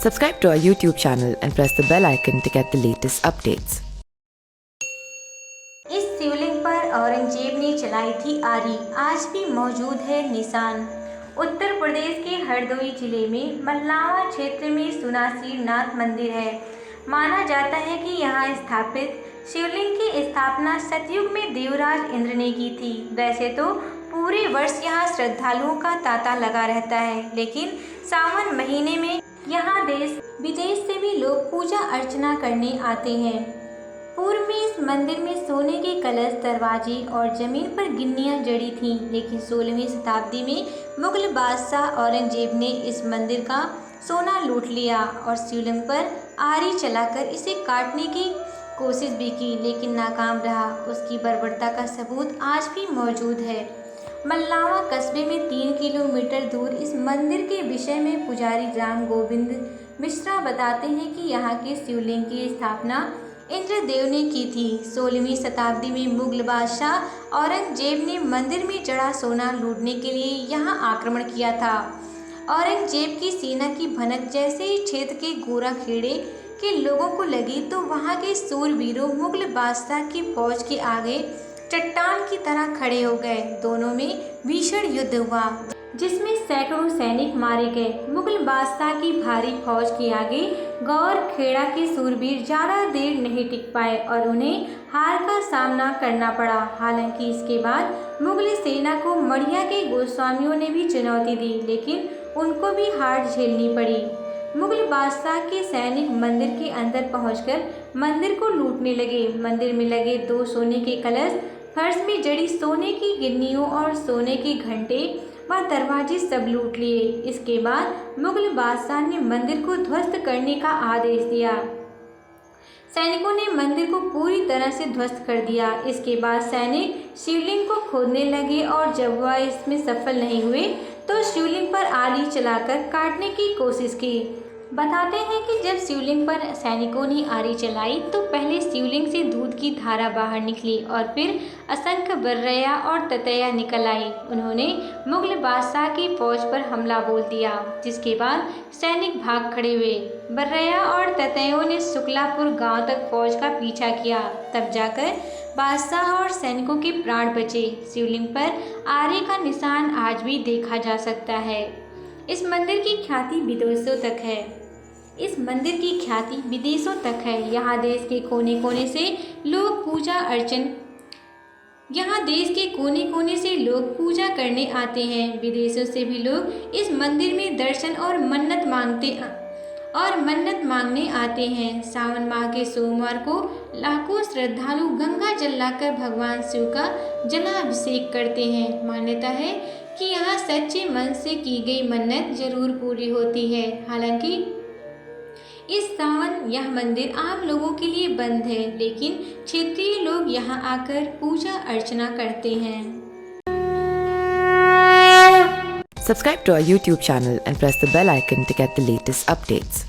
Subscribe to our YouTube channel and press the bell icon to get the latest updates. इस शिवलिंग पर औरंगजेब ने चलाई थी आरी, आज भी मौजूद है निशान। उत्तर प्रदेश के हरदोई जिले में मल्लावा क्षेत्र में सुनासीर नाथ मंदिर है। माना जाता है कि यहाँ स्थापित शिवलिंग की स्थापना सतयुग में देवराज इंद्र ने की थी। वैसे तो पूरे वर्ष यहाँ श्रद्धालुओं का तांता लगा रहता है, लेकिन सावन महीने में यहाँ देश विदेश से भी लोग पूजा अर्चना करने आते हैं। पूर्व में इस मंदिर में सोने के कलश, दरवाजे और जमीन पर गिन्नियां जड़ी थीं, लेकिन 16वीं शताब्दी में मुगल बादशाह औरंगजेब ने इस मंदिर का सोना लूट लिया और शिवलिंग पर आरी चलाकर इसे काटने की कोशिश भी की, लेकिन नाकाम रहा। उसकी बर्बरता का सबूत आज भी मौजूद है। मल्लावा कस्बे में 3 किलोमीटर दूर इस मंदिर के विषय में पुजारी राम गोविंद मिश्रा बताते हैं कि यहाँ के शिवलिंग की स्थापना इंद्रदेव ने की थी। 16वीं शताब्दी में मुगल बादशाह औरंगजेब ने मंदिर में जड़ा सोना लूटने के लिए यहाँ आक्रमण किया था। औरंगजेब की सेना की भनक जैसे ही क्षेत्र के गोरा खेड़े के लोगों को लगी तो वहाँ के सूरवीरों मुगल बादशाह की फौज के आगे चट्टान की तरह खड़े हो गए। दोनों में भीषण युद्ध हुआ, जिसमें सैकड़ों सैनिक मारे गए। मुगल बादशाह की भारी फौज के आगे गौर खेड़ा के सूरवीर ज्यादा देर नहीं टिक पाए और उन्हें हार का सामना करना पड़ा। हालांकि इसके बाद मुगल सेना को मढ़िया के गोस्वामियों ने भी चुनौती दी, लेकिन उनको भी हार झेलनी पड़ी। मुगल बादशाह के सैनिक मंदिर के अंदर पहुंचकर मंदिर को लूटने लगे। मंदिर में लगे 2 सोने के कलश, फर्श में जड़ी सोने की गिन्नियों और सोने के घंटे व दरवाजे सब लूट लिए। इसके बाद मुगल बादशाह ने मंदिर को ध्वस्त करने का आदेश दिया। सैनिकों ने मंदिर को पूरी तरह से ध्वस्त कर दिया। इसके बाद सैनिक शिवलिंग को खोदने लगे और जब वह इसमें सफल नहीं हुए तो शिवलिंग पर आरी चलाकर काटने की कोशिश की। बताते हैं कि जब शिवलिंग पर सैनिकों ने आरी चलाई तो पहले शिवलिंग से दूध की धारा बाहर निकली और फिर असंख्य बर्रया और ततैया निकल आई। उन्होंने मुगल बादशाह की फौज पर हमला बोल दिया, जिसके बाद सैनिक भाग खड़े हुए। बर्रया और ततैयों ने शुक्लापुर गांव तक फौज का पीछा किया, तब जाकर बादशाह और सैनिकों के प्राण बचे। शिवलिंग पर आरी का निशान आज भी देखा जा सकता है। इस मंदिर की ख्याति विदेशों तक है। यहाँ देश के कोने कोने से लोग पूजा करने आते हैं। विदेशों से भी लोग इस मंदिर में दर्शन और मन्नत मांगने आते हैं। सावन माह के सोमवार को लाखों श्रद्धालु गंगा जल लाकर भगवान शिव का जलाभिषेक करते हैं। मान्यता है कि यहाँ सच्चे मन से की गई मन्नत जरूर पूरी होती है। हालांकि इस सावन यह मंदिर आम लोगों के लिए बंद है, लेकिन क्षेत्रीय लोग यहाँ आकर पूजा अर्चना करते हैं। Subscribe to our YouTube channel and press the bell icon to get the latest updates.